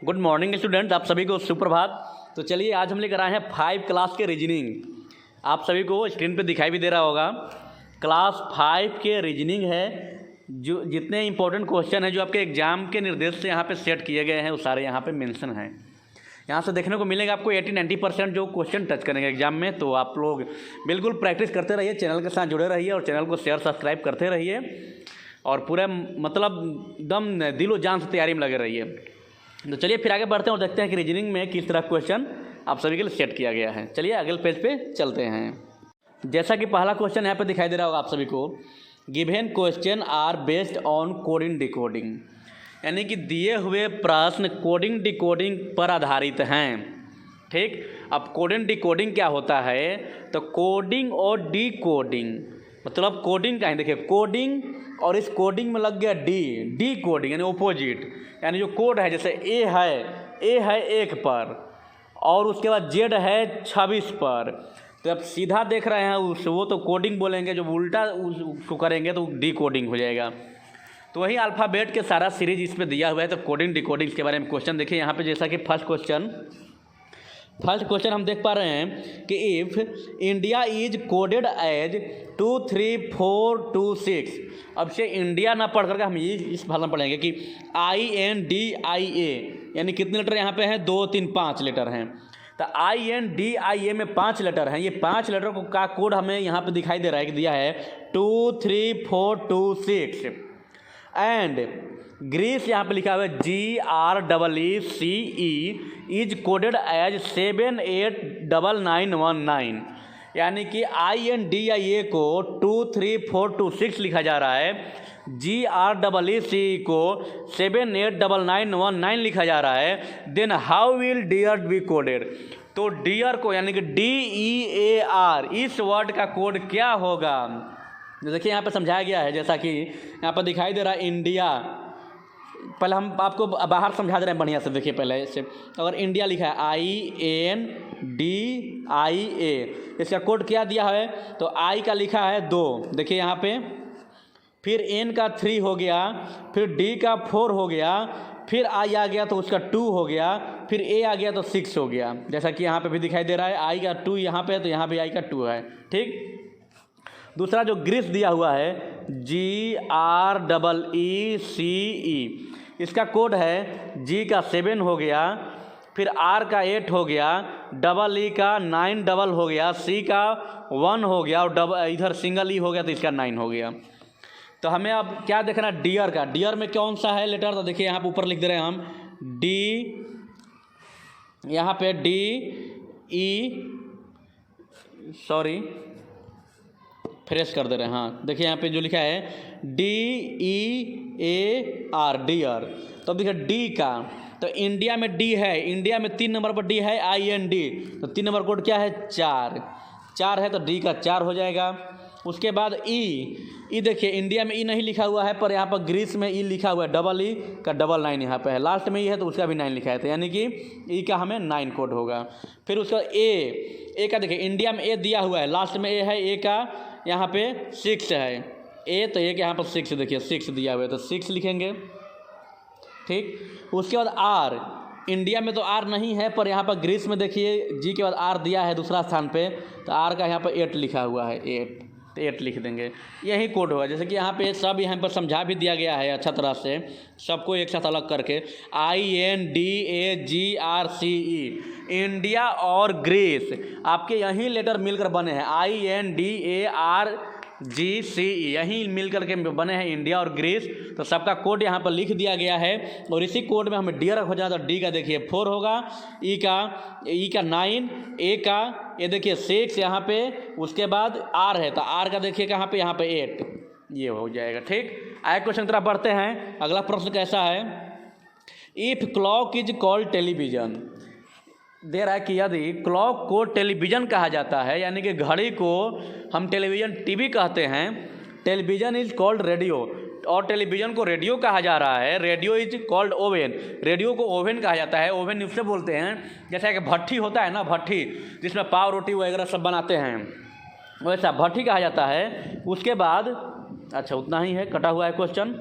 Good morning students, आप सभी को सुप्रभात। तो चलिए आज हम लेकर आए हैं 5 क्लास के रीजनिंग। आप सभी को स्क्रीन पे दिखाई भी दे रहा होगा। क्लास 5 के रीजनिंग है। जो जितने इंपॉर्टेंट क्वेश्चन हैं जो आपके एग्जाम के निर्देश से यहाँ पे सेट किए गए हैं वो सारे यहाँ पे मेंशन हैं। यहाँ से देखने को मिलेगा आपको 80-90% जो क्वेश्चन टच करेंगे एग्जाम में। तो आप लोग बिल्कुल प्रैक्टिस करते रहिए, चैनल के साथ जुड़े रहिए और चैनल को शेयर सब्सक्राइब करते रहिए और पूरा मतलब एकदम दिलो जान से तैयारी में लगे रहिए। तो चलिए फिर आगे बढ़ते हैं और देखते हैं कि रीजनिंग में किस तरह क्वेश्चन आप सभी के लिए सेट किया गया है। चलिए अगले पेज पे चलते हैं। जैसा कि पहला क्वेश्चन यहाँ पे दिखाई दे रहा होगा आप सभी को, given question are based on coding decoding, यानी कि दिए हुए प्रश्न कोडिंग डिकोडिंग पर आधारित हैं। ठीक, अब कोडिंग डिकोडिंग क्या होता है? तो कोडिंग और डिकोडिंग मतलब कोडिंग का है, देखिए कोडिंग और इस कोडिंग में लग गया डी कोडिंग यानी ओपोजिट, यानी जो कोड है जैसे ए है 1 पर और उसके बाद जेड है 26 पर। तो अब सीधा देख रहे हैं वो तो कोडिंग बोलेंगे, जब उल्टा उसको करेंगे तो डी कोडिंग हो जाएगा। तो वही अल्फ़ाबेट के सारा सीरीज इसमें दिया हुआ है। तो कोडिंग डिकोडिंग के बारे में क्वेश्चन देखिए यहाँ पे, जैसा कि फर्स्ट क्वेश्चन हम देख पा रहे हैं कि if India is coded as 2 3 4 2 6। अब से इंडिया ना पढ़ करके हम ये इस भाषा में पढ़ेंगे कि INDIA, यानी कितने लेटर यहाँ पे हैं? 2 3 5 लेटर हैं। तो INDIA में 5 लेटर हैं। ये 5 लेटर को का कोड हमें यहाँ पे दिखाई दे रहा है कि दिया है 2 3 4 2 6। एंड ग्रीस यहाँ पे लिखा हुआ है GREECE इज कोडेड एज 789919, यानी कि INDIA को 2 3 4 2 6 लिखा जा रहा है, GREECE को 789919 लिखा जा रहा है। Then how will dear be coded? तो डियर को यानी कि DEAR इस वर्ड का कोड क्या होगा? देखिए यहाँ पे समझाया गया है, जैसा कि यहाँ पर दिखाई दे रहा है इंडिया। पहले हम आपको बाहर समझा दे रहे हैं बढ़िया से। देखिए पहले से अगर इंडिया लिखा है INDIA, इसका कोड क्या दिया है? तो I का लिखा है 2, देखिए यहाँ पे, फिर N का 3 हो गया, फिर D का 4 हो गया, फिर I आ गया तो उसका 2 हो गया, फिर A आ गया तो 6 हो गया। जैसा कि यहाँ पे भी दिखाई दे रहा है I का 2 यहाँ पे, तो यहाँ भी I का 2 है। ठीक, दूसरा जो ग्रीस दिया हुआ है GREECE, इसका कोड है G का 7 हो गया, फिर R का 8 हो गया, E का 9 डबल हो गया, C का 1 हो गया और इधर सिंगल E हो गया तो इसका 9 हो गया। तो हमें अब क्या देखना है? डियर का। डियर में कौन सा है लेटर? तो देखिए यहाँ पे ऊपर लिख दे रहे हैं हम D, यहाँ पे फ्रेश कर दे रहे हैं। हाँ देखिए यहाँ पे जो लिखा है DEAR डियर। तो अब देखिए डी का, तो इंडिया में डी है, इंडिया में 3 नंबर पर डी है IND, तो 3 नंबर कोड क्या है? 4 है, तो डी का 4 हो जाएगा। उसके बाद ई देखिए इंडिया में ई नहीं लिखा हुआ है, पर यहाँ पर ग्रीस में ई लिखा हुआ है, E का 9 यहाँ पे है, लास्ट में ई है तो उसका भी 9 लिखा है, तो यानी कि ई का हमें 9 कोड होगा। फिर उसका ए का देखिए इंडिया में ए दिया हुआ है, लास्ट में ए है, ए का यहाँ पे 6 है, ए तो ए के यहाँ पर 6 देखिए 6 दिया हुआ है तो 6 लिखेंगे। ठीक, उसके बाद आर, इंडिया में तो आर नहीं है, पर यहाँ पर ग्रीस में देखिए जी के बाद आर दिया है दूसरा स्थान पे, तो आर का यहाँ पर 8 लिखा हुआ है, 8 तो 8 लिख देंगे। यही कोड होगा। जैसे कि यहाँ पे सब यहाँ पर समझा भी दिया गया है अच्छा तरह से, सबको एक साथ अलग करके INDAGRCE, इंडिया और ग्रीस आपके यही लेटर मिलकर बने हैं, INDARGCE यही मिलकर के बने हैं इंडिया और ग्रीस। तो सबका कोड यहाँ पर लिख दिया गया है और इसी कोड में हमें डियर हो जाता, तो डी का देखिए 4 होगा, ई का 9, ए का ये देखिए 6 यहाँ पे, उसके बाद आर है तो आर का देखिए कहाँ पे? यहाँ पे 8, ये हो जाएगा। ठीक, आगे क्वेश्चन की तरफ बढ़ते हैं। अगला प्रश्न कैसा है? If clock is called television, दे रहा है कि यदि क्लॉक को टेलीविज़न कहा जाता है, यानी कि घड़ी को हम टेलीविज़न टीवी कहते हैं, टेलीविज़न इज कॉल्ड रेडियो, और टेलीविज़न को रेडियो कहा जा रहा है, radio is called oven, radio को ओवन कहा जाता है। ओवन उससे बोलते हैं जैसा कि भट्ठी होता है ना, भट्ठी जिसमें पाव रोटी वगैरह सब बनाते हैं, वैसा भट्ठी कहा जाता है। उसके बाद अच्छा उतना ही है, कटा हुआ है क्वेश्चन।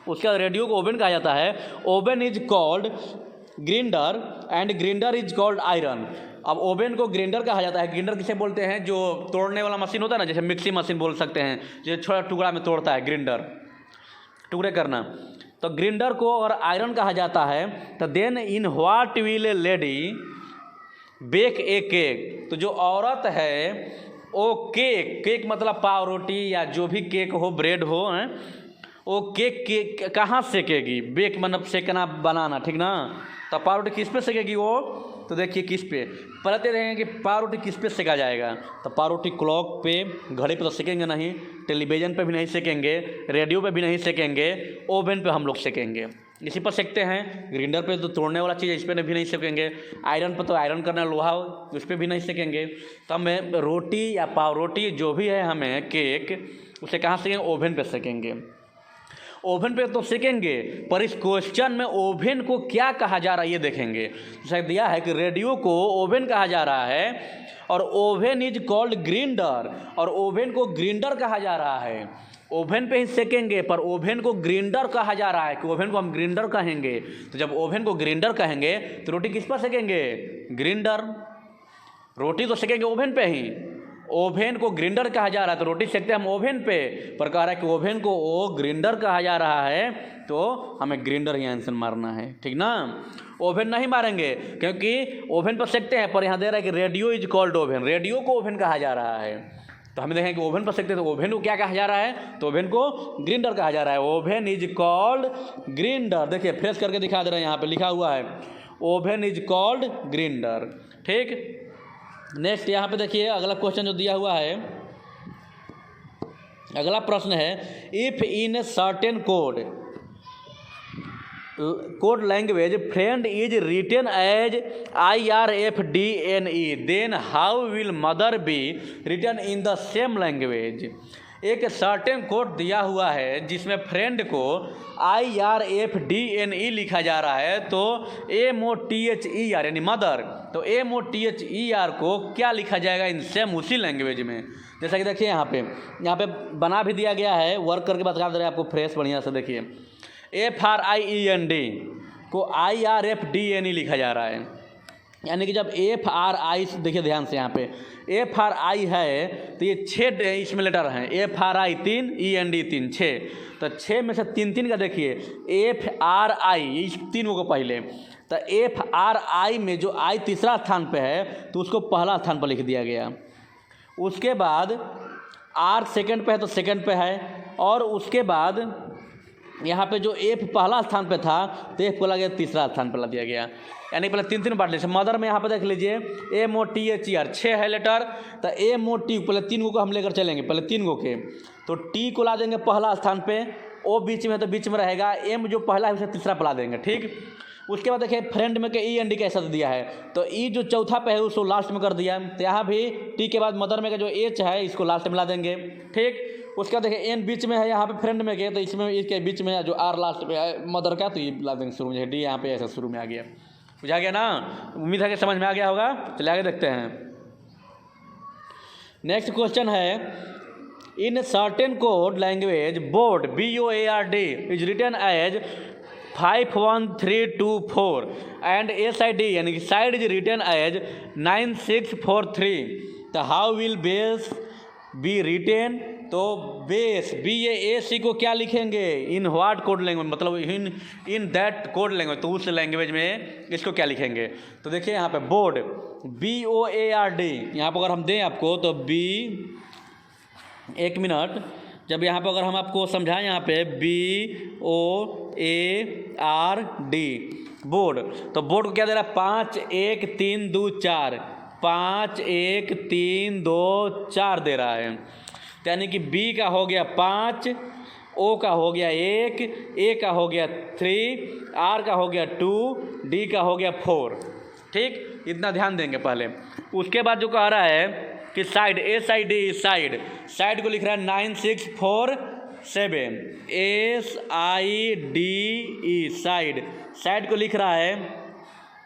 उसके बाद रेडियो को ओवन कहा जाता है। Oven is called grinder and grinder is called iron. अब ओवन को ग्रिंडर कहा जाता है। ग्रिंडर किसे बोलते हैं? जो तोड़ने वाला मशीन होता है ना, जैसे मिक्सी मशीन बोल सकते हैं, जो छोटा टुकड़ा में तोड़ता है, ग्रिंडर, टुकड़े करना। तो ग्रिंडर को और आयरन कहा जाता है। तो then in what will a lady bake a cake. तो जो औरत है वो केक मतलब पाव रोटी या जो भी केक हो, ब्रेड हो, वो केक कहाँ सेकेगी? बेक मतलब सेकना, बनाना, ठीक ना। तो पाव रोटी किस पे सेकेगी वो? तो देखिए किस पे, पहले तो देखेंगे कि पाव रोटी किस पे सेका जाएगा। तो पाव रोटी क्लॉक पे, घड़ी पे तो सेकेंगे नहीं, टेलीविज़न पे भी नहीं सेकेंगे, रेडियो पे भी नहीं सेकेंगे, ओवन पे हम लोग सेकेंगे, इसी पर सेकते हैं। ग्रिंडर पे तो तोड़ने वाला चीज़ है, इस पर भी नहीं सेकेंगे। आयरन पर तो आयरन करना लोहा, उस पर भी नहीं सेकेंगे। तो हमें रोटी या पाव रोटी जो भी है, हमें केक, उसे कहाँ सेकेंगे? ओवन पे सेकेंगे। ओवन पे तो सेकेंगे, पर इस क्वेश्चन में ओवन को क्या कहा जा रहा है ये देखेंगे। जैसे दिया है कि रेडियो को ओवन कहा जा रहा है और ओवन इज कॉल्ड ग्रिंडर, और ओवन को ग्रिंडर कहा जा रहा है। ओवन पे ही सेकेंगे, पर ओवन को ग्रिंडर कहा जा रहा है कि ओवन को हम ग्रिंडर कहेंगे। तो जब ओवन को ग्रिंडर कहेंगे तो रोटी किस पर सेकेंगे? ग्रिंडर। रोटी तो सेकेंगे ओवन पे ही। ओवन को ग्रिंडर कहा जा रहा है तो रोटी सेकते हम ओवन पे, पर कह रहा है कि ओवन को ओ ग्रिंडर कहा जा रहा है, तो हमें ग्रिंडर ही आंसर मारना है, ठीक ना। ओवन नहीं मारेंगे क्योंकि ओवन पर सेकते हैं, पर यहाँ दे रहा है कि radio is called oven, radio को ओवन कहा जा रहा है। तो हमें देखें कि ओवन पर सेकते हैं तो ओवन को क्या कहा जा रहा है? तो ओवन को ग्रिंडर कहा जा रहा है। Oven is called grinder. देखिए फ्रेश करके दिखा दे रहे हैं, यहाँ पे लिखा हुआ है ओवन इज कॉल्ड ग्रिंडर, ठीक। नेक्स्ट यहाँ पे देखिए अगला क्वेश्चन जो दिया हुआ है, अगला प्रश्न है, if in a certain code language friend is written as IRFDNE, then how will mother be written in the same language. एक सर्टेन कोड दिया हुआ है जिसमें फ्रेंड को IRFDNE लिखा जा रहा है, तो MOTHER यानी मदर, तो MOTHER को क्या लिखा जाएगा इन सेम उसी लैंग्वेज में। जैसा कि देखिए यहाँ पे बना भी दिया गया है, वर्क करके बता दे रहे हैं आपको फ्रेश बढ़िया से। देखिए FRIEND को IRFDNE लिखा जा रहा है, यानी कि जब FRI, देखिए ध्यान से यहाँ पे FRI है तो ये 6 इसमें लेटर हैं, FRI 3, END 3, 6। तो 6 में से 3 का देखिए FRI, इस 3 को पहले, तो FRI में जो I तीसरा स्थान पे है तो उसको पहला स्थान पर लिख दिया गया। उसके बाद R सेकंड पे है तो सेकंड पे है, और उसके बाद यहाँ पे जो F पहला स्थान पे था तो F को लगा तीसरा स्थान पर ला दिया गया, यानी पहले 3 बांट लीजिए। मदर में यहाँ पे देख लीजिए MOTHER 6 है लेटर, तो MOT पहले 3 को हम लेकर चलेंगे, पहले 3 के, तो T को ला देंगे पहला स्थान पे, O बीच में तो बीच में रहेगा, M जो पहला है उसे तीसरा पर ला देंगे, ठीक। उसके बाद देखिए फ्रेंड में के END कैसा दिया है, तो E जो चौथा पे है उसको लास्ट में कर दिया, तो यहाँ भी T के बाद मदर में का जो H है इसको लास्ट में ला देंगे, ठीक। उसके बाद देखिए N बीच में है यहाँ पे फ्रेंड में के, तो इसमें इसके बीच में जो R लास्ट पे है मदर का, तो ये ला देंगे शुरू में, D यहाँ पे ऐसा शुरू में आ गया। बुझा गया ना? उम्मीद है कि समझ में आ गया होगा। चलिए आगे देखते हैं। नेक्स्ट क्वेश्चन है, in certain code language board BOARD is written as 51324 and SID यानी कि साइड इज रिटन एज 9643, तो how will base be written? तो बेस BASE को क्या लिखेंगे? इन व्हाट कोड लैंग्वेज, मतलब इन दैट कोड लैंग्वेज, तो उस लैंग्वेज में इसको क्या लिखेंगे? तो देखिए यहाँ पे बोर्ड BOARD, यहाँ पर अगर हम दें आपको तो एक मिनट, जब यहाँ पर अगर हम आपको समझाएं यहाँ पे BOARD बोर्ड, तो बोर्ड को क्या दे रहा है? 5 1 3 2 4, 5 1 3 2 4 दे रहा है, यानी कि B का हो गया 5, O का हो गया 1, A का हो गया 3, R का हो गया 2, D का हो गया 4, ठीक। इतना ध्यान देंगे पहले। उसके बाद जो कह रहा है कि साइड SID साइड को लिख रहा है 9647, SIDE साइड को लिख रहा है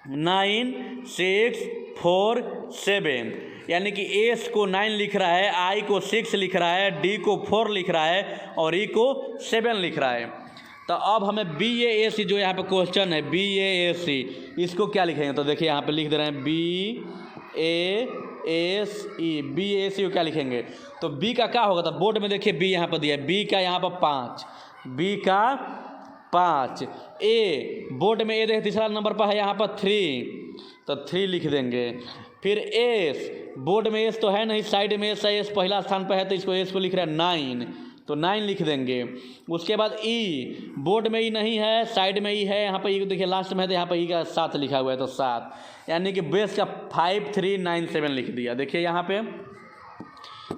9647, यानी कि S को 9 लिख रहा है, I को 6 लिख रहा है, D को 4 लिख रहा है और E को 7 लिख रहा है। तो अब हमें BAC जो यहाँ पे क्वेश्चन है BAC, इसको क्या लिखेंगे? तो देखिए यहाँ पे लिख दे रहे हैं BAC को क्या लिखेंगे? तो B का क्या होगा? तो बोर्ड में देखिए B यहाँ पर दिया है, B का यहाँ पर 5, B का 5, A बोर्ड में A देखिए तीसरा नंबर पर है यहाँ पर 3, तो 3 लिख देंगे। फिर S बोर्ड में S तो है नहीं, साइड में S है, S पहला स्थान पर है तो इसको S को लिख रहा है 9, तो 9 लिख देंगे। उसके बाद E बोर्ड में E नहीं है, साइड में E है, यहाँ पर E देखिए लास्ट में है तो यहाँ पर E का 7 लिखा हुआ है, तो 7, यानी कि बेस का 5397 लिख दिया। देखिए यहाँ पे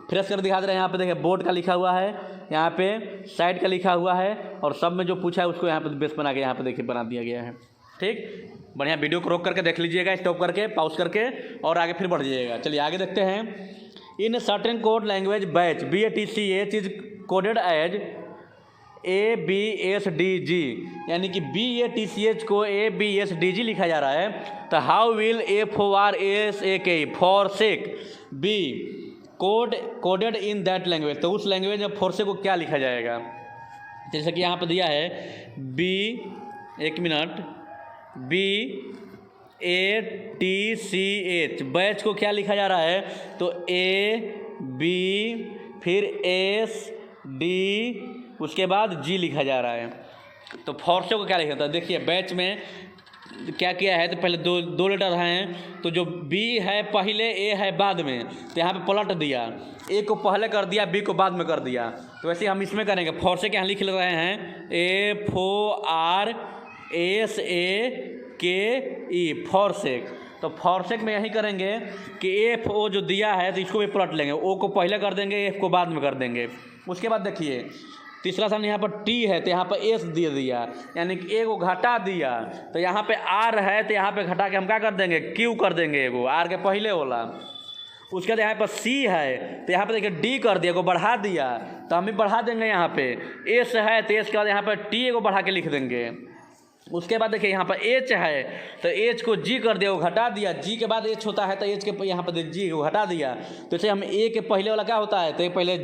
फ्रेश कर दिखा दे रहे हैं, यहाँ पे देखिए बोर्ड का लिखा हुआ है, यहाँ पे साइड का लिखा हुआ है, और सब में जो पूछा है उसको यहाँ पे बेस बना के यहाँ पे देखिए बना दिया गया है। ठीक, बढ़िया। वीडियो को रोक करके देख लीजिएगा, स्टॉप करके, पॉज करके, और आगे फिर बढ़ जाइएगा। चलिए आगे देखते हैं। In certain code language batch BATCH is coded as ABSDG, यानी कि BATCH को ABSDG लिखा जा रहा है। तो how will FORSAK forsake be coded in that language, तो उस लैंग्वेज में फोर्से को क्या लिखा जाएगा? जैसे कि यहाँ पर दिया है BATCH, बैच को क्या लिखा जा रहा है? तो AB फिर SD उसके बाद G लिखा जा रहा है। तो फोर्से को क्या लिखा था? देखिए बैच में क्या किया है, तो पहले दो लेटर हैं, तो जो B है पहले, A है बाद में, तो यहाँ पे पलट दिया, A को पहले कर दिया, B को बाद में कर दिया। तो वैसे हम इसमें करेंगे, फोर्से के यहाँ लिख रहे हैं FORSAKE फोर्सेक। तो फोर्सेक में यही करेंगे कि FO जो दिया है तो इसको भी पलट लेंगे, O को पहले कर देंगे, F को बाद में कर देंगे। उसके बाद देखिए तीसरा स्थान यहाँ पर T है, तो यहाँ पर S दे दिया, यानी कि A को घटा दिया, तो यहाँ पे R है तो यहाँ पे घटा के हम क्या कर देंगे? Q कर देंगे, एगो R के पहले वाला। उसके बाद यहाँ पर C है तो यहाँ पे देखिए D कर दिया, को बढ़ा दिया, तो हम भी बढ़ा देंगे। यहाँ पे S है तो S के बाद यहाँ पर T को बढ़ा के लिख देंगे। उसके बाद देखिए यहाँ पर H है तो H को G कर दिया, वो घटा दिया, G के बाद H होता है तो H के यहाँ पर G को घटा दिया। तो जैसे हम A के पहले वाला क्या होता है, तो एक पहले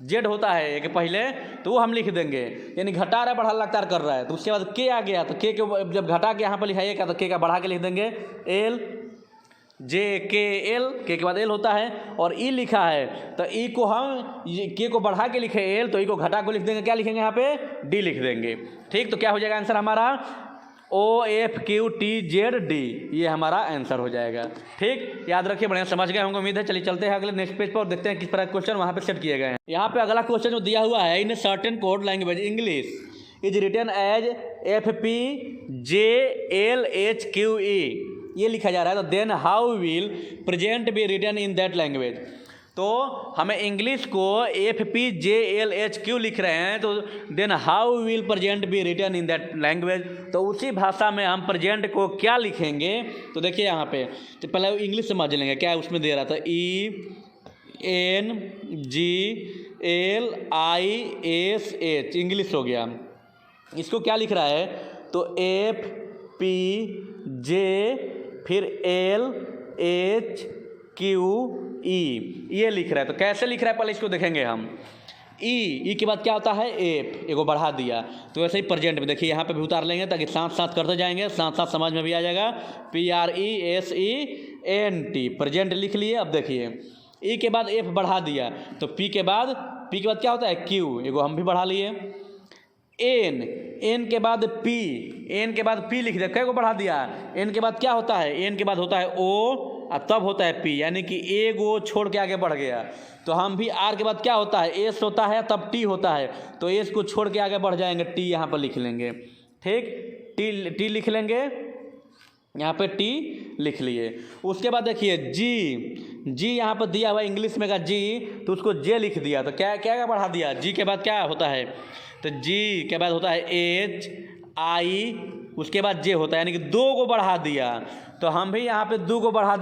Z होता है A के पहले, तो वो हम लिख देंगे, यानी घटा रहा है बढ़ा लगातार कर रहा है। तो उसके बाद K आ गया, तो K के जब घटा के यहाँ पर लिखा है तो K का बढ़ा के लिख देंगे LJKL, K के बाद L होता है। और E लिखा है तो E को हम K को बढ़ा के लिखे L, तो E को घटा को लिख देंगे, क्या लिखेंगे यहाँ पे? D लिख देंगे। ठीक, तो क्या हो जाएगा आंसर हमारा? OFQTZD, ये हमारा आंसर हो जाएगा। ठीक, याद रखिए, बढ़िया समझ गए होंगे उम्मीद है। चलिए चलते हैं अगले नेक्स्ट पेज पर और देखते हैं किस तरह क्वेश्चन वहाँ पे सेट किए गए हैं। यहाँ पे अगला क्वेश्चन जो दिया हुआ है, in certain code language English is written as FPJLHQE, ये लिखा जा रहा है। तो then how will present be written in that language, तो हमें इंग्लिश को FPJLHQ लिख रहे हैं, तो then how will present be written in that language, तो उसी भाषा में हम प्रेजेंट को क्या लिखेंगे? तो देखिए यहाँ पे तो पहले इंग्लिश समझ लेंगे क्या उसमें दे रहा था। ENGLISH इंग्लिश हो गया। इसको क्या लिख रहा है? तो FPJ फिर LHQE, ये लिख रहा है। तो कैसे लिख रहा है पहले इसको देखेंगे हम। ई के बाद क्या होता है? एफ, एगो बढ़ा दिया, तो वैसे ही प्रेजेंट में देखिए यहाँ पे भी उतार लेंगे ताकि साथ साथ करते जाएंगे, साथ साथ समझ में भी आ जाएगा। PRESENT प्रेजेंट लिख लिए। अब देखिए ई के बाद एफ बढ़ा दिया, तो पी के बाद क्या होता है? क्यू, एगो हम भी बढ़ा लिए। एन के बाद पी लिख दिया, कई को बढ़ा दिया। एन के बाद क्या होता है? एन के बाद होता है ओ, और तब होता है पी, यानी कि एगो छोड़ के आगे बढ़ गया। तो हम भी आर के बाद क्या होता है? एस होता है, तब टी होता है, तो एस को छोड़ के आगे बढ़ जाएंगे, टी यहाँ पर लिख लेंगे। ठीक, टी लिख लेंगे, यहाँ पे टी लिख लिए। उसके बाद देखिए जी यहाँ पर दिया हुआ इंग्लिश में का जी, तो उसको जे लिख दिया, तो क्या बढ़ा दिया? जी के बाद क्या होता है? तो जी के बाद होता है एच आई, उसके बाद जे होता है, यानी कि दो को बढ़ा दिया, तो हम भी यहाँ पे दो को बढ़ा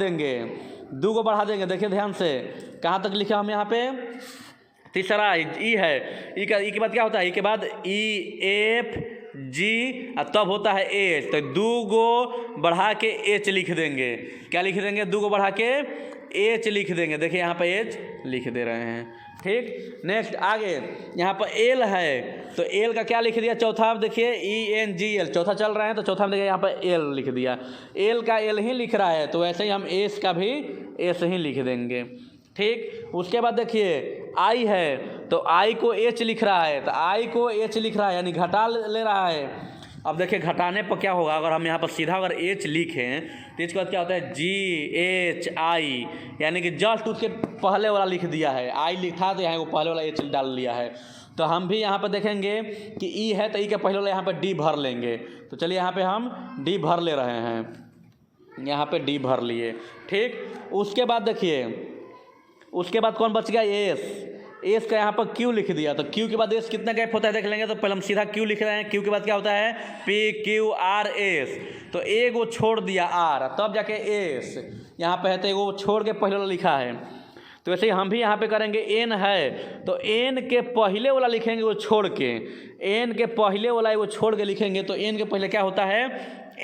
देंगे, देखिए ध्यान से कहाँ तक लिखा हम यहाँ पे। तीसरा ई है, ई के बाद क्या होता है? ई के बाद ई एफ जी, और तब होता है एच, तो दो गो बढ़ा के एच लिख देंगे। क्या लिख देंगे? दो गो बढ़ा के एच लिख देंगे। देखिए यहाँ पे एच लिख दे रहे हैं। ठीक। नेक्स्ट आगे यहाँ पर एल है तो एल का क्या लिख दिया, चौथा आप देखिए ENGL, चौथा चल रहा है तो चौथा में देखिए यहाँ पर एल लिख दिया, एल का एल ही लिख रहा है तो वैसे ही हम एस का भी एस ही लिख देंगे। ठीक। उसके बाद देखिए आई है तो आई को एच लिख रहा है तो आई को एच लिख रहा है यानी घटा ले रहा है। अब देखिए घटाने पर क्या होगा, अगर हम यहाँ पर सीधा अगर एच लिखें तो इसके बाद क्या होता है GHI, यानी कि जस्ट उसके पहले वाला लिख दिया है, आई लिखा तो यहाँ को पहले वाला एच डाल लिया है। तो हम भी यहाँ पर देखेंगे कि ई है तो ई के पहले वाला यहाँ पर डी भर लेंगे। तो चलिए यहाँ पे हम डी भर ले रहे हैं, यहाँ पे डी भर लिए। ठीक। उसके बाद देखिए उसके बाद कौन बच गया, एस का यहाँ पर क्यू लिख दिया तो क्यू के बाद एस कितना गैप होता है देख लेंगे। तो पहले हम सीधा क्यू लिख रहे हैं, क्यू के बाद क्या होता है PQRS, तो एक वो छोड़ दिया आर तब जाके एस यहाँ पे है तो वो छोड़ के पहले वाला लिखा है। तो वैसे ही हम भी यहाँ पे करेंगे, एन है तो एन के पहले वाला लिखेंगे वो छोड़ के, एन के पहले वाला वो छोड़ के लिखेंगे तो एन के पहले क्या होता है,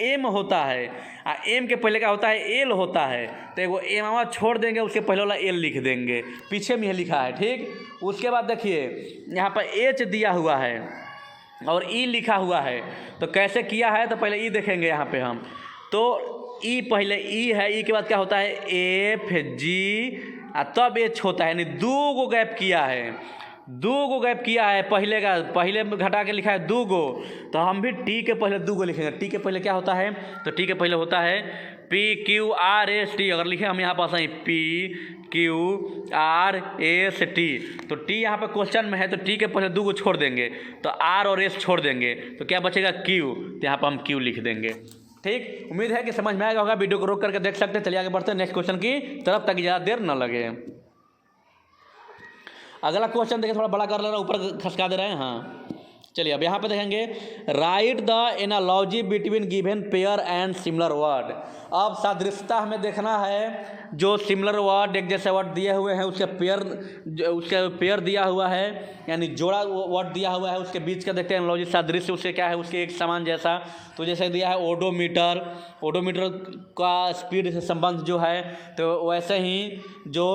एम होता है, और एम के पहले क्या होता है, एल होता है। तो एगो एम छोड़ देंगे उसके पहले वाला एल लिख देंगे, पीछे में ही लिखा है। ठीक। उसके बाद देखिए यहाँ पर एच दिया हुआ है और ई लिखा हुआ है तो कैसे किया है, तो पहले ई देखेंगे यहाँ पे हम, तो ई पहले ई है, ई के बाद क्या होता है FG तब एच होता है, यानी दो गो गैप किया है, दो गो गैप किया है, पहले का पहले घटा के लिखा है दो गो, तो हम भी टी के पहले दो गो लिखेंगे। टी के पहले क्या होता है, तो टी के पहले होता है PQRST, अगर लिखे हम यहाँ पास PQRST तो टी यहाँ पे क्वेश्चन में है तो टी के पहले दो गो छोड़ देंगे तो आर और एस छोड़ देंगे तो क्या बचेगा क्यू, तो यहाँ पर हम क्यू लिख देंगे। ठीक। उम्मीद है कि समझ में आएगा होगा, वीडियो को रोक करके देख सकते हैं। चलिए आगे बढ़ते हैं नेक्स्ट क्वेश्चन की तरफ ताकि ज़्यादा देर न लगे। अगला क्वेश्चन देखिए थोड़ा बड़ा कर ले रहा है, ऊपर खसका दे रहे हैं। हाँ चलिए अब यहाँ पे देखेंगे, right the analogy between given pair and similar word. अब सादृश्यता हमें देखना है, जो सिमिलर वर्ड एक जैसे वर्ड दिए हुए हैं उसके पेयर दिया हुआ है यानी जोड़ा वर्ड दिया हुआ है, उसके बीच का देखते हैं एनालॉजी सादृश्य उसके क्या है, उसके एक समान जैसा। तो जैसे दिया है ओडोमीटर, ओडोमीटर का स्पीड से संबंध जो है, तो वैसे ही जो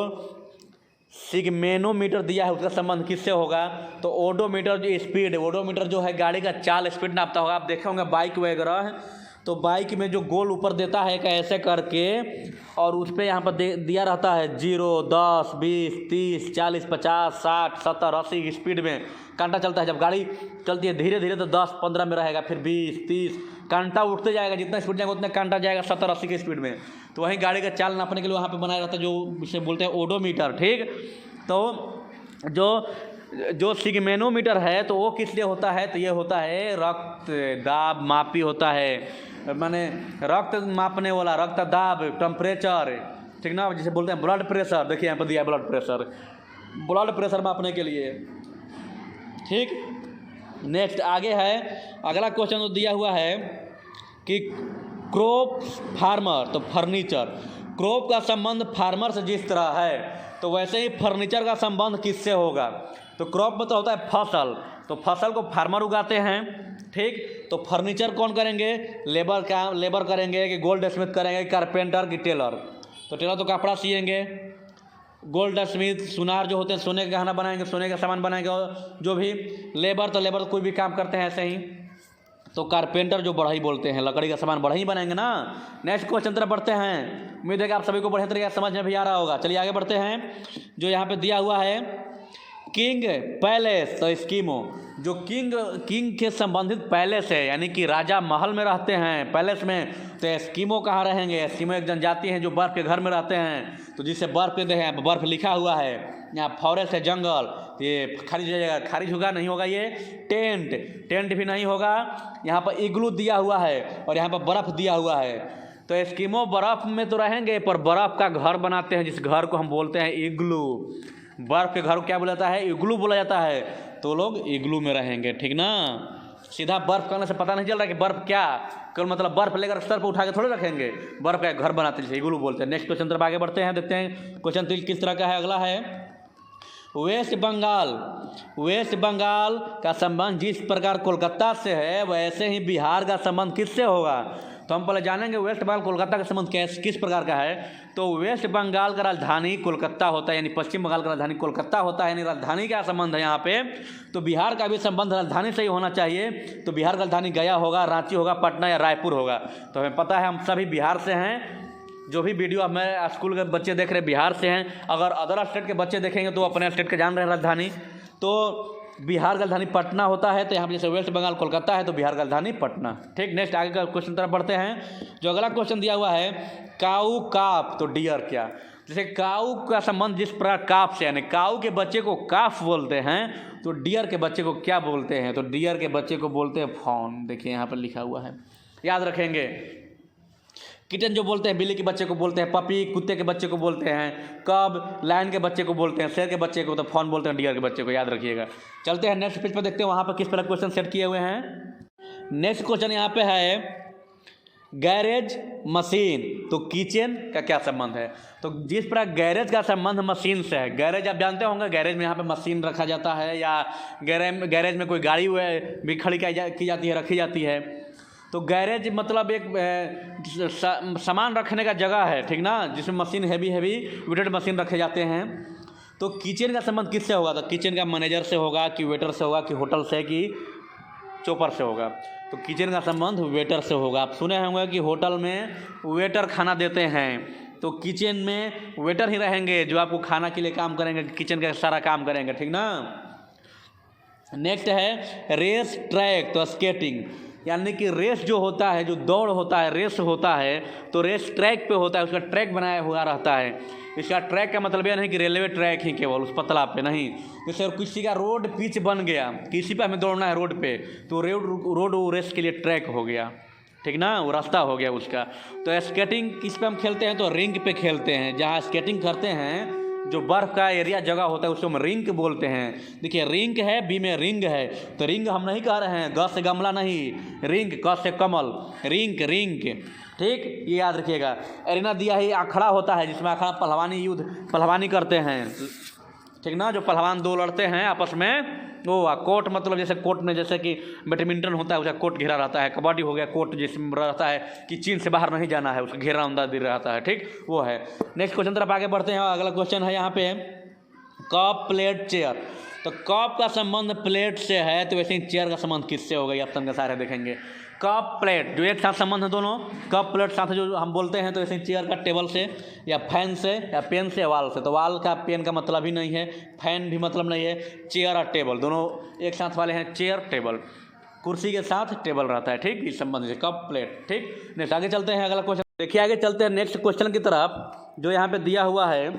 सिग्मेनोमीटर दिया है उसका संबंध किससे होगा, तो ओडोमीटर जो स्पीड है, ओडोमीटर जो है गाड़ी का चाल स्पीड नापता होगा। आप देखे होंगे बाइक वगैरह, तो बाइक में जो गोल ऊपर देता है ऐसे करके और उस पर यहाँ पर दिया रहता है 0, 10, 20, 30, 40, 50, 60, 70, 80 स्पीड में कांटा चलता है। जब गाड़ी चलती है धीरे धीरे तो 10, 15 में रहेगा, फिर 20, 30 कांटा उठते जाएगा, जितना स्पीड जाएगा उतना कांटा जाएगा 70, 80 की स्पीड में। तो वहीं गाड़ी का चाल नापने के लिए वहाँ पे बनाया रहता है जो इसे बोलते हैं ओडोमीटर। ठीक। तो जो सिग्मेनोमीटर है तो वो किस लिए होता है, तो ये होता है रक्त दाब मापी होता है, माने रक्त मापने वाला, रक्त दाब, टेम्परेचर, ठीक ना, जिसे बोलते हैं ब्लड प्रेशर। देखिए यहाँ पर दिया है ब्लड प्रेशर मापने के लिए। ठीक। नेक्स्ट आगे है अगला क्वेश्चन तो दिया हुआ है कि क्रॉप फार्मर, तो फर्नीचर, क्रॉप का संबंध फार्मर से जिस तरह है तो वैसे ही फर्नीचर का संबंध किससे होगा, तो क्रॉप में तो होता है फसल, तो फसल को फार्मर उगाते हैं। ठीक। तो फर्नीचर कौन करेंगे, लेबर करेंगे कि गोल्ड स्मिथ करेंगे, कारपेंटर की टेलर, तो टेलर तो कपड़ा सिएंगे, गोल्ड स्मिथ सुनार जो होते हैं सोने का गहना बनाएंगे, सोने का सामान बनाएंगे, और जो भी लेबर तो कोई भी काम करते हैं ऐसे ही। तो कारपेंटर जो बढ़ई बोलते हैं, लकड़ी का सामान बढ़ई बनाएंगे ना। नेक्स्ट क्वेश्चन तरफ बढ़ते हैं, उम्मीद है कि आप सभी को बढ़िया तरीके से समझ में भी आ रहा होगा। चलिए आगे बढ़ते हैं। जो यहाँ पे दिया हुआ है किंग पैलेस, तो स्कीमो, जो किंग के संबंधित पैलेस है यानी कि राजा महल में रहते हैं पैलेस में, तो एस्कीमो कहाँ रहेंगे, एस्कीमो एक जनजाति हैं जो बर्फ़ के घर में रहते हैं। तो जिसे बर्फ़ के देखें, बर्फ़ लिखा हुआ है, यहाँ फॉरेस्ट है जंगल, ये खारिज हो जाएगा, खारिज होगा नहीं होगा, ये टेंट भी नहीं होगा। यहाँ पर इग्लू दिया हुआ है और यहाँ पर बर्फ़ दिया हुआ है, तो एस्कीमो बर्फ़ में तो रहेंगे पर बर्फ़ का घर बनाते हैं जिस घर को हम बोलते हैं इग्लू। बर्फ़ के घर को क्या बोला जाता है, इग्लू बोला जाता है, तो लोग इग्लू में रहेंगे। ठीक ना, सीधा बर्फ़ करने से पता नहीं चल रहा कि बर्फ़ क्या, केवल मतलब बर्फ़ लेकर सर पर उठा के थोड़े रखेंगे, बर्फ़ का घर बनाते हैं, इग्लू बोलते हैं। नेक्स्ट क्वेश्चन तरफ आगे बढ़ते हैं, देखते हैं क्वेश्चन किस तरह का है। अगला है वेस्ट बंगाल का संबंध जिस प्रकार कोलकाता से है वैसे ही बिहार का संबंध किससे होगा, तो हम पहले जानेंगे वेस्ट बंगाल कोलकाता का संबंध किस प्रकार का है। तो वेस्ट बंगाल का राजधानी कोलकाता होता है, यानी पश्चिम बंगाल का राजधानी कोलकाता होता है, यानी राजधानी का संबंध है यहाँ पे। तो बिहार का भी संबंध राजधानी से ही होना चाहिए। तो बिहार का राजधानी गया होगा, रांची होगा, पटना या रायपुर होगा। तो हमें पता है हम सभी बिहार से हैं। जो भी वीडियो हमें स्कूल के बच्चे देख रहे हैं बिहार से हैं। अगर अदर स्टेट के बच्चे देखेंगे तो अपने स्टेट के जान रहे हैं राजधानी। तो बिहार का राजधानी पटना होता है। तो यहाँ पर जैसे वेस्ट बंगाल कोलकाता है तो बिहार का राजधानी पटना। ठीक, नेक्स्ट आगे का क्वेश्चन तरफ बढ़ते हैं। जो अगला क्वेश्चन दिया हुआ है काऊ काफ तो डियर क्या। जैसे काऊ का संबंध जिस प्रकार काफ से, यानी काऊ के बच्चे को काफ बोलते हैं, तो डियर के बच्चे को क्या बोलते हैं। तो डियर के बच्चे को बोलते हैं फॉन। देखिए यहाँ पर लिखा हुआ है, याद रखेंगे। किटन जो बोलते हैं बिल्ली के बच्चे को बोलते हैं पपी, कुत्ते के बच्चे को बोलते हैं कब, लायन के बच्चे को बोलते हैं शेर के बच्चे को तो फॉन बोलते हैं, डियर के बच्चे को, याद रखिएगा। चलते हैं नेक्स्ट पेज पर, देखते हैं वहाँ पर किस तरह क्वेश्चन सेट किए हुए हैं। नेक्स्ट क्वेश्चन यहाँ पे है गैरेज मशीन तो किचन का क्या संबंध है। तो जिस प्रकार गैरेज का संबंध मशीन से है, गैरेज आप जानते होंगे, गैरेज में यहाँ पे मशीन रखा जाता है, या गैरेज में कोई गाड़ी भी खड़ी की जाती है, रखी जाती है। तो गैरेज मतलब एक सामान रखने का जगह है, ठीक ना, जिसमें मशीन हैवी वेटेड मशीन रखे जाते हैं। तो किचन का संबंध किससे होगा। तो किचन का मैनेजर से होगा कि वेटर से होगा कि होटल से कि चौपर से होगा। तो किचन का संबंध वेटर से होगा। आप सुने होंगे कि होटल में वेटर खाना देते हैं, तो किचन में वेटर ही रहेंगे जो आपको खाना के लिए काम करेंगे, किचन का सारा काम करेंगे, ठीक ना। नेक्स्ट है रेस ट्रैक तो स्केटिंग, यानी कि रेस जो होता है, जो दौड़ होता है, रेस होता है, तो रेस ट्रैक पे होता है, उसका ट्रैक बनाया हुआ रहता है। इसका ट्रैक का मतलब यह नहीं कि रेलवे ट्रैक ही केवल उस पतला पे नहीं। जैसे किसी का रोड पिच बन गया, किसी पे हमें दौड़ना है रोड पे, तो रोड रेस के लिए ट्रैक हो गया, ठीक ना, वो रास्ता हो गया उसका। तो स्केटिंग किस पे हम खेलते हैं, तो रिंग पे खेलते हैं। जहाँ स्केटिंग करते हैं, जो बर्फ़ का एरिया जगह होता है उसको हम रिंग बोलते हैं। देखिए रिंग है, बी में रिंग है, तो रिंग हम नहीं कह रहे हैं, ग से गमला नहीं, रिंग क से कमल, रिंग, ठीक, ये याद रखिएगा। एरिना दिया ही अखड़ा होता है, जिसमें अखड़ा पहलवानी करते हैं, ठीक ना, जो पहलवान दो लड़ते हैं आपस में। वो कोर्ट मतलब जैसे कोर्ट में जैसे कि बैडमिंटन होता है उसका कोर्ट घिरा रहता है, कबड्डी हो गया कोर्ट जिसमें रहता है कि चीन से बाहर नहीं जाना है, उसका घेरा अंदर भी रहता है, ठीक, वो है। नेक्स्ट क्वेश्चन तरफ आगे बढ़ते हैं। अगला क्वेश्चन है यहाँ पे कप प्लेट चेयर। तो कप का संबंध प्लेट से है, तो वैसे ही चेयर का संबंध किससे होगा, ये ऑप्शन के सारे देखेंगे। कप प्लेट जो एक साथ संबंध है दोनों, कप प्लेट साथ जो हम बोलते हैं, तो ऐसे चेयर का टेबल से या फैन से या पेन से, वाल से। तो वाल का पेन का मतलब ही नहीं है, फैन भी मतलब नहीं है, चेयर और टेबल दोनों एक साथ वाले हैं। चेयर टेबल, कुर्सी के साथ टेबल रहता है, ठीक, इस संबंध से कप प्लेट, ठीक। नेक्स्ट आगे चलते हैं, अगला क्वेश्चन देखिए। आगे चलते हैं नेक्स्ट क्वेश्चन की तरफ, जो यहाँ पे दिया हुआ है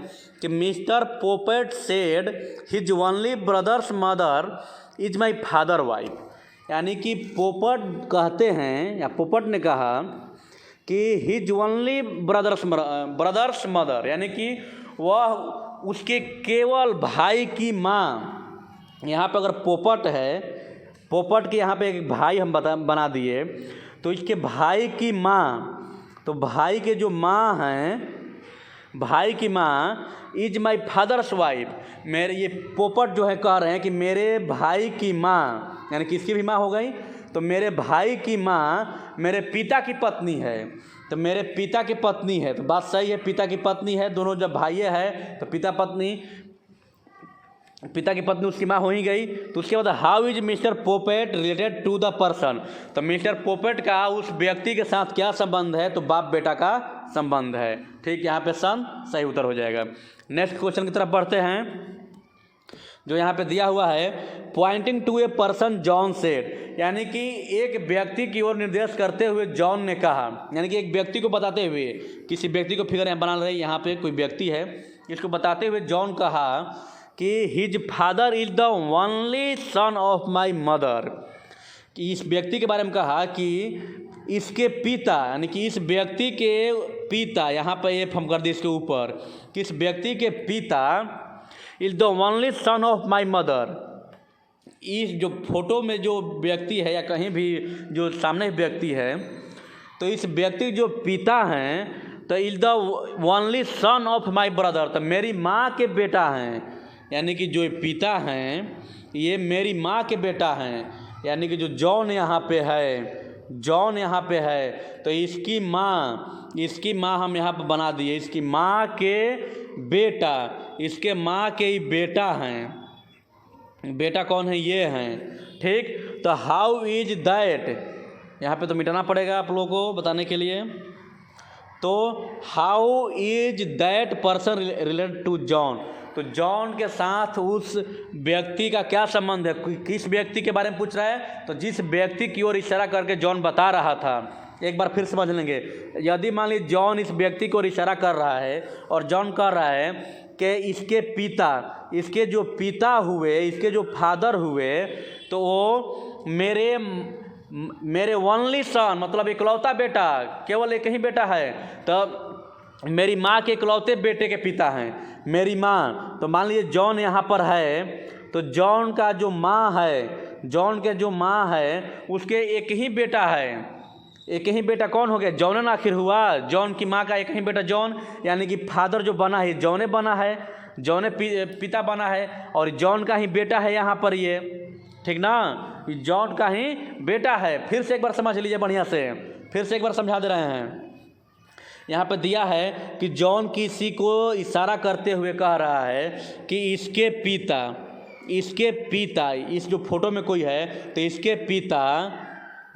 कि mister Popat said his only brother's mother is my father wife. यानी कि पोपट कहते हैं, या पोपट ने कहा कि हिज ओनली ब्रदर्स मदर, यानी कि वह उसके केवल भाई की माँ। यहाँ पे अगर पोपट है, पोपट के यहाँ पे एक भाई हम बना दिए, तो इसके भाई की माँ, तो भाई के जो माँ हैं, भाई की माँ इज माई फादर्स वाइफ। मेरे ये पोपट जो है कह रहे हैं कि मेरे भाई की माँ, यानी किसकी भी माँ हो गई, तो मेरे भाई की माँ मेरे पिता की पत्नी है। तो मेरे पिता की पत्नी है, तो बात सही है, पिता की पत्नी है, दोनों जब भाई है तो पिता की पत्नी उसकी माँ हो ही गई। तो उसके बाद how is mister Popat related to the person. तो मिस्टर पोपेट का उस व्यक्ति के साथ क्या संबंध है, तो बाप बेटा का संबंध है, ठीक, यहाँ पे सन सही उत्तर हो जाएगा। नेक्स्ट क्वेश्चन की तरफ बढ़ते हैं, जो यहाँ पे दिया हुआ है pointing to a person John said, यानी कि एक व्यक्ति की ओर निर्देश करते हुए जॉन ने कहा, यानी कि एक व्यक्ति को बताते हुए, किसी व्यक्ति को फिगर बना रहे, यहाँ पे कोई व्यक्ति है, इसको बताते हुए जॉन कहा कि his father is the only son of my mother. कि इस व्यक्ति के बारे में कहा कि इसके पिता, यानी कि इस व्यक्ति के पिता, यहाँ पर एफ हम कर दिए इसके ऊपर, कि इस व्यक्ति के पिता is the only son of my mother. इस जो फोटो में जो व्यक्ति है या कहीं भी जो सामने व्यक्ति है, तो इस व्यक्ति जो पिता हैं, तो is the only son of my brother, तो मेरी माँ के बेटा हैं। यानी कि जो पिता हैं ये मेरी माँ के बेटा हैं, यानी कि जो जॉन यहाँ पे है जॉन यहाँ पे है तो इसकी माँ हम यहाँ पे बना दिए, इसकी माँ के बेटा, इसके माँ के ही बेटा हैं। बेटा कौन है? ये हैं। ठीक, तो हाउ इज दैट, यहाँ पे तो मिटाना पड़ेगा आप लोगों को बताने के लिए। तो how is that person related to John, तो जॉन के साथ उस व्यक्ति का क्या संबंध है? किस व्यक्ति के बारे में पूछ रहा है? तो जिस व्यक्ति की ओर इशारा करके जॉन बता रहा था। एक बार फिर समझ लेंगे। यदि मान लीजिए जॉन इस व्यक्ति को इशारा कर रहा है और जॉन कह रहा है कि इसके पिता, इसके जो पिता हुए, इसके जो फादर हुए, तो वो मेरे ओनली सन, मतलब इकलौता बेटा, केवल एक ही बेटा है, तो मेरी माँ के इकलौते बेटे के पिता हैं मेरी माँ। तो मान लीजिए जॉन यहाँ पर है, तो जॉन का जो माँ है, जॉन के जो माँ है उसके एक ही बेटा है। एक ही बेटा कौन हो गया? जॉन आखिर हुआ। जॉन की माँ का एक ही बेटा जॉन, यानी कि फादर जो बना है जॉने बना है, जॉने पिता बना है, और जॉन का ही बेटा है यहाँ पर ये। ठीक ना, जॉन का ही बेटा है। फिर से एक बार समझ लीजिए बढ़िया से, फिर से एक बार समझा दे रहे हैं। यहाँ पे दिया है कि जॉन किसी को इशारा करते हुए कह रहा है कि इसके पिता, इस जो फोटो में कोई है तो इसके पिता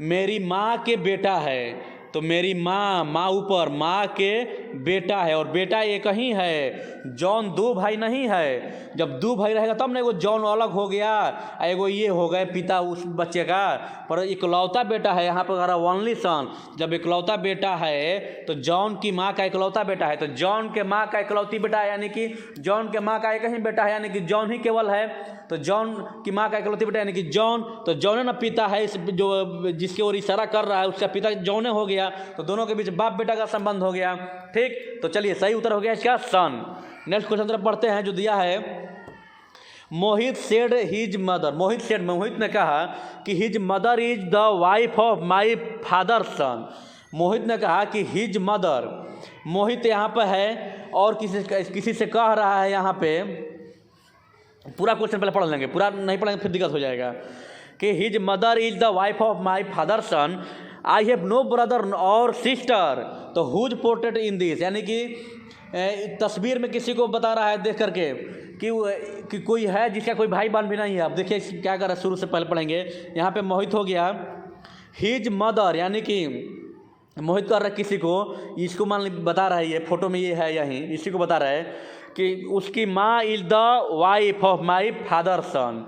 मेरी माँ के बेटा है। तो मेरी माँ ऊपर माँ के बेटा है, और बेटा एक ही है, जॉन दो भाई नहीं है। जब दो भाई रहेगा तब ना एगो जॉन अलग हो गया, एगो ये हो गए पिता उस बच्चे का, पर इकलौता बेटा है। यहाँ पर कह रहा ओनली सन, जब इकलौता बेटा है तो जॉन की माँ का इकलौता बेटा है, तो जॉन के माँ का इकलौती बेटा है, यानी कि जॉन के माँ का एक ही बेटा है, यानी कि जॉन ही केवल है। तो जॉन की माँ का इकलौती बेटा यानी कि जॉन, तो जॉन ना पिता है, इस जो जिसके ओर इशारा कर रहा है उसका पिता जॉन हो गया, तो दोनों के बीच बाप बेटा का संबंध हो गया। ठीक, तो चलिए सही उत्तर हो गया इसका सन। नेक्स्ट क्वेश्चन तरफ पढ़ते हैं जो दिया है। Mohit said his mother, Mohit ने कहा कि his mother is the wife of my father son. Mohit ने कहा कि हिज मदर, मोहित यहाँ पर है और किसी से कह रहा है। यहाँ पे पूरा क्वेश्चन पहले पढ़ लेंगे, पूरा नहीं पढ़ेंगे फिर दिक्कत हो जाएगा। कि his mother is the wife of my father son, I have no brother or sister, तो हुज पोर्ट्रेट इन दिस, यानी कि तस्वीर में किसी को बता रहा है देख करके कि कोई है जिसका कोई भाई बहन भी नहीं है। अब देखिए क्या कर रहा है, शुरू से पहले पढ़ेंगे। यहाँ पे मोहित हो गया हिज मदर, यानी कि मोहित कर रहा है किसी को, इसको मान बता रहा है, ये फोटो में ये है यहीं, इसी को बता रहा है कि उसकी माँ is the wife of my father son,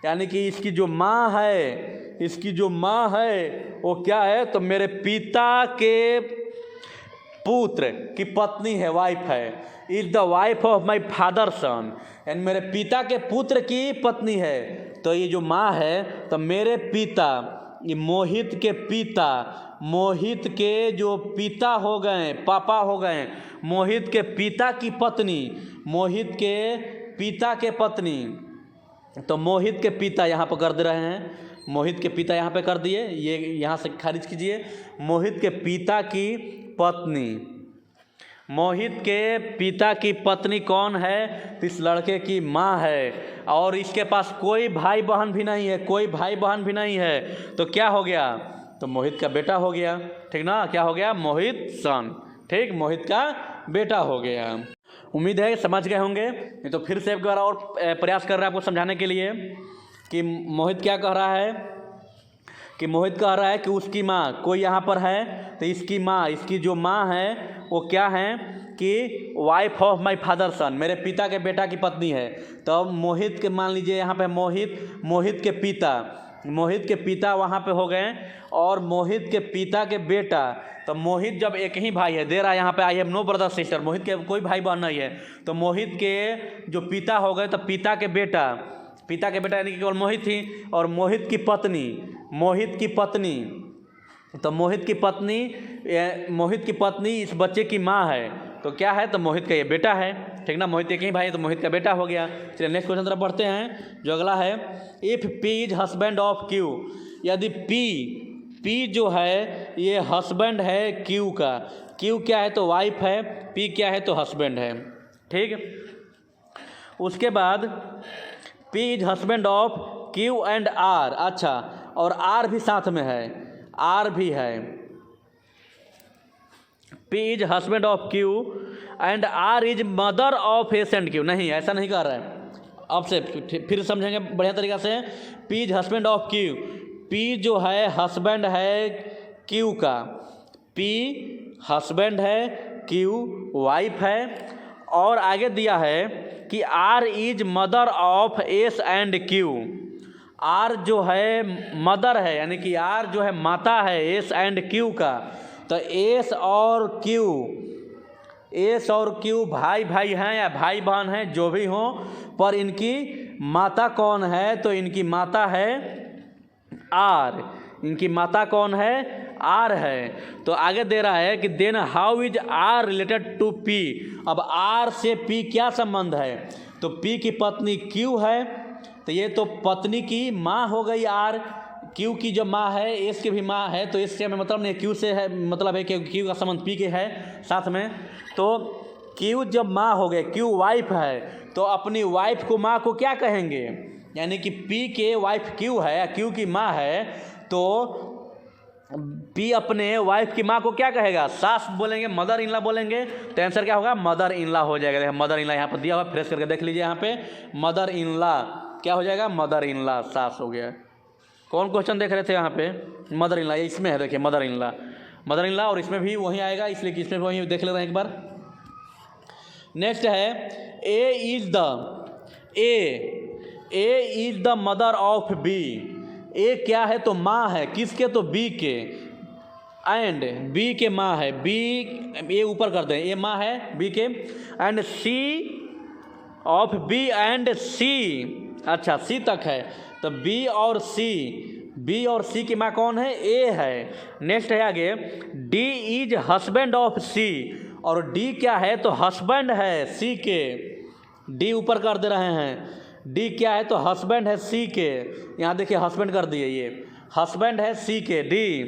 यानी कि इसकी जो माँ है वो क्या है? तो मेरे पिता के पुत्र की पत्नी है, वाइफ है। Is the wife of my father son, यानी मेरे पिता के पुत्र की पत्नी है। तो ये जो माँ है तो मेरे पिता, ये मोहित के जो पिता हो गए, पापा हो गए, मोहित के पिता की पत्नी, मोहित के पिता के पत्नी, तो मोहित के पिता यहाँ पर कर दे रहे हैं, मोहित के पिता यहाँ पे कर दिए, ये यहाँ से खारिज कीजिए। मोहित के पिता की पत्नी, मोहित के पिता की पत्नी कौन है? तो इस लड़के की माँ है, और इसके पास कोई भाई बहन भी नहीं है, तो क्या हो गया? तो मोहित का बेटा हो गया। ठीक ना, क्या हो गया? मोहित सन। ठीक, मोहित का बेटा हो गया। उम्मीद है समझ गए होंगे। नहीं तो फिर से एक बार और प्रयास कर रहा है आपको समझाने के लिए कि मोहित क्या कह रहा है, कि मोहित कह रहा है कि उसकी माँ, कोई यहाँ पर है तो इसकी माँ, इसकी जो माँ है वो क्या है? कि वाइफ ऑफ माई फादर सन, मेरे पिता के बेटा की पत्नी है। तो मोहित के, मान लीजिए यहाँ पे मोहित के पिता वहाँ पे हो गए, और मोहित के पिता के बेटा, तो मोहित जब एक ही भाई है, दे रहा है यहाँ पे I have no brother sister, Mohit के कोई भाई बहन नहीं है, तो मोहित के जो पिता हो गए तो पिता के बेटा यानी कि केवल मोहित ही, और मोहित की पत्नी, तो मोहित की पत्नी इस बच्चे की माँ है, तो क्या है? तो मोहित का ये बेटा है। ठीक ना, मोहित एक ही भाई है तो मोहित का बेटा हो गया। चलिए नेक्स्ट क्वेश्चन तरफ बढ़ते हैं जो अगला है। If P is husband of Q, यदि पी जो है ये हस्बैंड है क्यू का, क्यू क्या है? तो वाइफ है, पी क्या है? तो हस्बैंड है। ठीक, उसके बाद P is husband of Q and R, अच्छा, और आर भी साथ में है, आर भी है। P is husband of Q and R is mother of S and Q। नहीं, ऐसा नहीं कर रहा है। अब से फिर समझेंगे बढ़िया तरीक़ा से। P is husband of Q, P जो है हस्बैंड है Q का, P हस्बैंड है, Q वाइफ है, और आगे दिया है कि R is mother of S and Q। R जो है मदर है, यानी कि R जो है माता है S एंड Q का। तो S और Q भाई भाई हैं या भाई बहन हैं, जो भी हों, पर इनकी माता कौन है? तो इनकी माता है R। इनकी माता कौन है? R है। तो आगे दे रहा है कि then how is R related to P। अब R से P क्या संबंध है? तो P की पत्नी Q है, तो ये तो पत्नी की माँ हो गई R। Q की जो माँ है S की भी माँ है, तो इससे हमें मतलब नहीं, Q से है मतलब है कि Q का संबंध P के है साथ में। तो Q जब माँ हो गए, Q वाइफ है, तो अपनी वाइफ को माँ को क्या कहेंगे? यानी कि P के वाइफ Q है या Q की माँ है, तो P अपने वाइफ की माँ को क्या कहेगा? सास बोलेंगे, मदर इन लॉ बोलेंगे। तो आंसर क्या होगा? मदर इन लॉ हो जाएगा। मदर इन लॉ यहाँ पर दिया हुआ, फ्रेश करके देख लीजिए। यहाँ पे मदर इन लॉ क्या हो जाएगा? मदर इन लॉ, सास हो गया। कौन क्वेश्चन देख रहे थे यहाँ पे? मदर इन लॉ, इसमें है, देखिए मदर इन लॉ, और इसमें भी वही आएगा, इसलिए कि इसमें भी वही देख लेते हैं एक बार। नेक्स्ट है A is the mother of B. A क्या है? तो माँ है, किसके? तो बी के। एंड बी के माँ है, बी ए ऊपर करते हैं, ए माँ है बी के। And C of B and C, अच्छा सी तक है, तो बी और सी की माँ कौन है? ए है। नेक्स्ट है आगे, डी इज हस्बैंड ऑफ सी, और डी क्या है? तो हस्बैंड है सी के। डी ऊपर कर दे रहे हैं, डी क्या है? तो हस्बैंड है सी के। यहाँ देखिए हस्बैंड कर दिए, ये हस्बैंड है सी के, डी।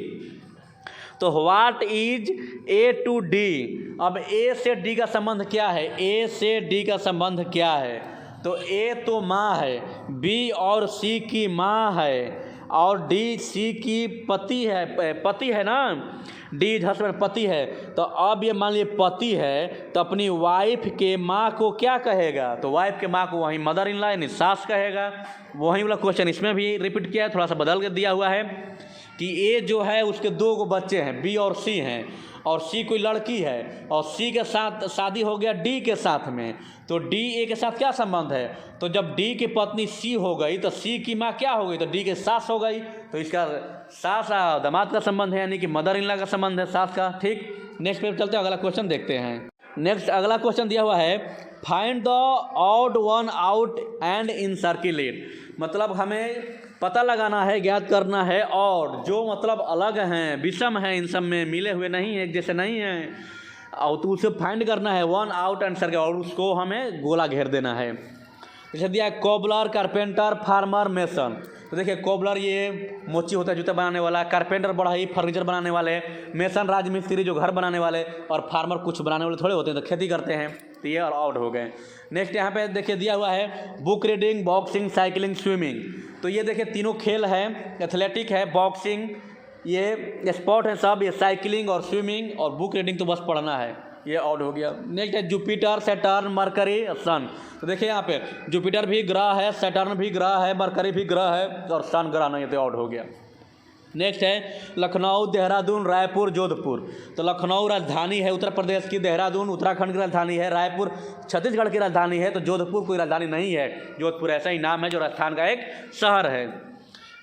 तो what is a two D. अब ए से डी का संबंध क्या है? ए से डी का संबंध क्या है? तो ए तो माँ है, बी और सी की माँ है, और डी सी की पति है ना। डी हस्बैंड पति है, तो अब ये मान लीजिए पति है, तो अपनी वाइफ के माँ को क्या कहेगा? तो वाइफ के माँ को वहीं मदर इन लॉ यानी सास कहेगा। वहीं वाला क्वेश्चन इसमें भी रिपीट किया है, थोड़ा सा बदल के दिया हुआ है कि ए जो है उसके 2 बच्चे हैं, बी और सी हैं, और सी कोई लड़की है, और सी के साथ शादी हो गया डी के साथ में, तो डी ए के साथ क्या संबंध है? तो जब डी की पत्नी सी हो गई, तो सी की माँ क्या हो गई? तो डी के सास हो गई। तो इसका सास दामाद का संबंध है, यानी कि मदर इन लॉ का संबंध है सास का। ठीक, नेक्स्ट पे चलते हैं, अगला क्वेश्चन देखते हैं। नेक्स्ट अगला क्वेश्चन दिया हुआ है, find the odd one out and encircle it. मतलब हमें पता लगाना है, ज्ञात करना है, और जो मतलब अलग हैं, विषम हैं, इन सब में मिले हुए नहीं हैं, एक जैसे नहीं हैं, और तो उसे फाइंड करना है, वन आउट एंड सर्कल, और उसको हमें गोला घेर देना है। जैसे दिया है कोबलर, कारपेंटर, फार्मर, मेसन। तो देखिए कोबलर ये मोची होता है जूता बनाने वाला, कारपेंटर बड़ा ही फर्नीचर बनाने वाले, मेसन राजमिस्त्री जो घर बनाने वाले, और फार्मर कुछ बनाने वाले थोड़े होते हैं, तो खेती करते हैं। तो ये और आउट हो गए। नेक्स्ट यहाँ पे देखिए दिया हुआ है book reading, boxing, cycling, swimming. तो ये देखिए तीनों खेल है, एथलेटिक है, बॉक्सिंग, ये स्पोर्ट है सब, ये साइकिलिंग और स्विमिंग, और बुक रीडिंग तो बस पढ़ना है, ये आउट हो गया। नेक्स्ट है जुपिटर, सैटर्न, मरकरी, सन। तो देखिए यहाँ पे जुपिटर भी ग्रह है, सैटर्न भी ग्रह है, मरकरी भी ग्रह है, और सन ग्रह नहीं, तो आउट हो गया। नेक्स्ट है लखनऊ, देहरादून, रायपुर, जोधपुर। तो लखनऊ राजधानी है उत्तर प्रदेश की, देहरादून उत्तराखंड की राजधानी है, रायपुर छत्तीसगढ़ की राजधानी है, तो जोधपुर कोई राजधानी नहीं है। जोधपुर ऐसा ही नाम है जो राजस्थान का एक शहर है।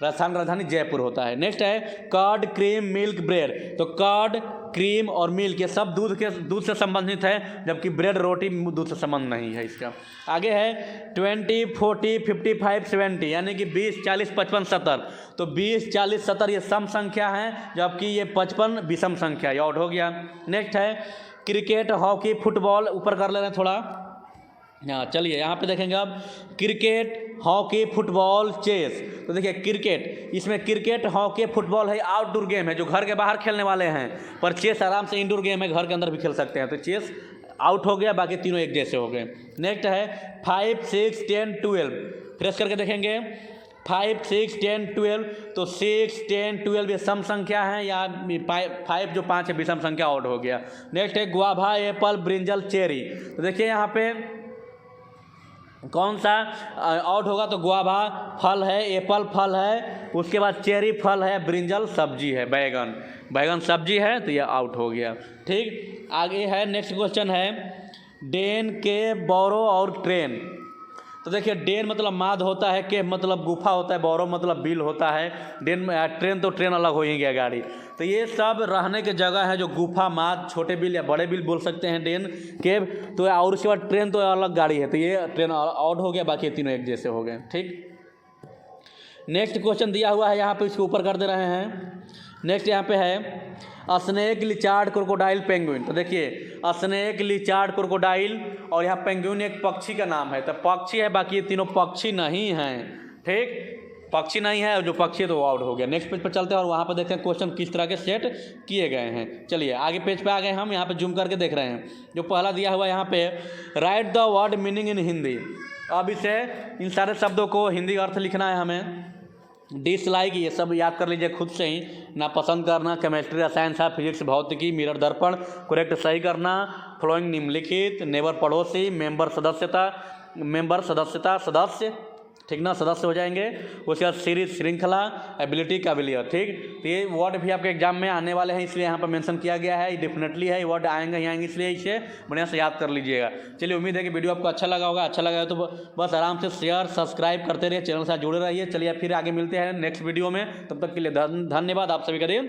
राजस्थान का राजधानी जयपुर होता है। नेक्स्ट है कर्ड, क्रीम, मिल्क, ब्रेड। तो कर्ड, क्रीम और मिल्क ये सब दूध से संबंधित है, जबकि ब्रेड रोटी दूध से संबंध नहीं है इसका। आगे है 20, 40, 55, 70, यानी कि 20, 40, 55, 70। तो 20, 40, 70 ये सम संख्या है, जबकि ये 55 विषम संख्या, ये आउट हो गया। नेक्स्ट है क्रिकेट, हॉकी, फुटबॉल, ऊपर कर ले रहे हैं थोड़ा। हाँ चलिए यहाँ पे देखेंगे अब क्रिकेट, हॉकी, फुटबॉल, चेस। तो देखिए क्रिकेट, इसमें क्रिकेट, हॉकी, फुटबॉल है, आउटडोर गेम है जो घर के बाहर खेलने वाले हैं, पर चेस आराम से इंडोर गेम है, घर के अंदर भी खेल सकते हैं। तो चेस आउट हो गया, बाकी तीनों एक जैसे हो गए। नेक्स्ट है 5, 6, 10, 12। फ्रेश करके देखेंगे 5, 6, 10, 12, तो 6, 10, 12 ये सम संख्या है, या 5 जो 5 है विषम संख्या, आउट हो गया। नेक्स्ट है गुआभा, एप्पल, ब्रिंजल, चेरी। तो देखिए यहाँ पे कौन सा आउट होगा, तो गुआभा फल है, एप्पल फल है, उसके बाद चेरी फल है, ब्रिंजल सब्जी है, बैगन सब्जी है, तो ये आउट हो गया। ठीक, आगे है नेक्स्ट क्वेश्चन है डेन, के, बोरो और ट्रेन। तो देखिए डेन मतलब माद होता है, के मतलब गुफा होता है, बोरो मतलब बिल होता है, ट्रेन तो ट्रेन अलग हो ही गया गाड़ी। तो ये सब रहने के जगह है जो गुफा, माद, छोटे बिल या बड़े बिल बोल सकते हैं, डेन, केव। तो और उसके बाद ट्रेन तो अलग गाड़ी है, तो ये ट्रेन आउट हो गया, बाकी तीनों एक जैसे हो गए। ठीक, नेक्स्ट क्वेश्चन दिया हुआ है यहाँ पे, इसको ऊपर कर दे रहे हैं। नेक्स्ट यहाँ पे है स्नेक, लिचार्ड, क्रोकोडाइल, पेंगुइन। तो देखिए स्नेक, लिचार्ड, क्रोकोडाइल और यहाँ पेंगुइन एक पक्षी का नाम है, तो पक्षी है, बाकी ये तीनों पक्षी नहीं हैं। ठीक, पक्षी नहीं है, और जो पक्षी है तो वो आउट हो गया। नेक्स्ट पेज पर चलते हैं और वहाँ पर देखते हैं क्वेश्चन किस तरह के सेट किए गए हैं। चलिए आगे पेज पे आ गए हम, यहाँ पे जूम करके देख रहे हैं। जो पहला दिया हुआ है यहाँ पे, right the word meaning in Hindi. अब इसे इन सारे शब्दों को हिंदी अर्थ लिखना है हमें। डिसलाइक ये सब याद कर लीजिए खुद से ही, ना पसंद करना, केमिस्ट्री, रसायन शास्त्र, फिजिक्स, भौतिकी, मिरर दर्पण, करेक्ट सही करना, फ्लोइंग निम्नलिखित, नेबर पड़ोसी, मेंबर सदस्यता, सदस्य, ठीक ना, सदस्य हो जाएंगे। उसके बाद सीरीज, श्रृंखला, एबिलिटी, काबिलियत। ठीक, तो ये वर्ड भी आपके एग्जाम में आने वाले हैं, इसलिए यहाँ पर मेंशन किया गया है, डेफिनेटली है, ये वर्ड आएंगे ही आएंगे, इसलिए इसे बढ़िया से याद कर लीजिएगा। चलिए उम्मीद है कि वीडियो आपको अच्छा लगा होगा। अच्छा लगा तो बस आराम से शेयर, सब्सक्राइब करते रहिए, चैनल से जुड़े रहिए। चलिए फिर आगे मिलते हैं नेक्स्ट वीडियो में, तब तक के लिए धन्यवाद। आप सभी का दिन